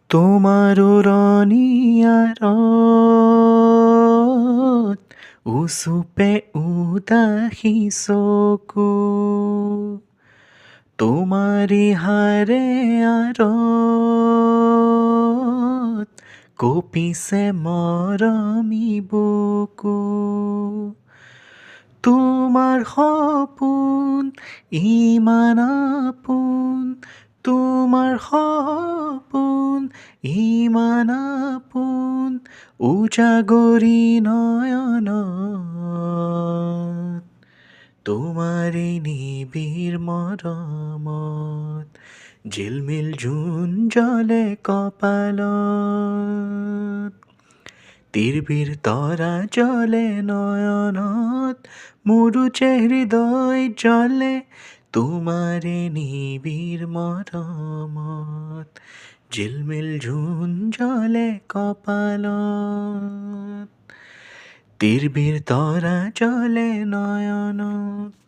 তোমারো ৰনিয়াৰত উচুপে উদাসী চকু তোমারি হারে আৰত কঁপিছে মৰমী বুকু তোমাৰ সপোন ইমান আপোন তোমাৰ সপোন ইমান আপোন উজাগৰি নয়নত তোমারি নিবিড় মৰমত ঝিলমিল জোন জ্বলে কপালত তিৰবিৰ তৰা জ্বলে নয়নত মুৰুচে হৃদয় জ্বলে তোমারে নিবিড় মৰমত ঝিলমিল জোন জ্বলে কপালত তিৰবিৰ তৰা জ্বলে নয়নত।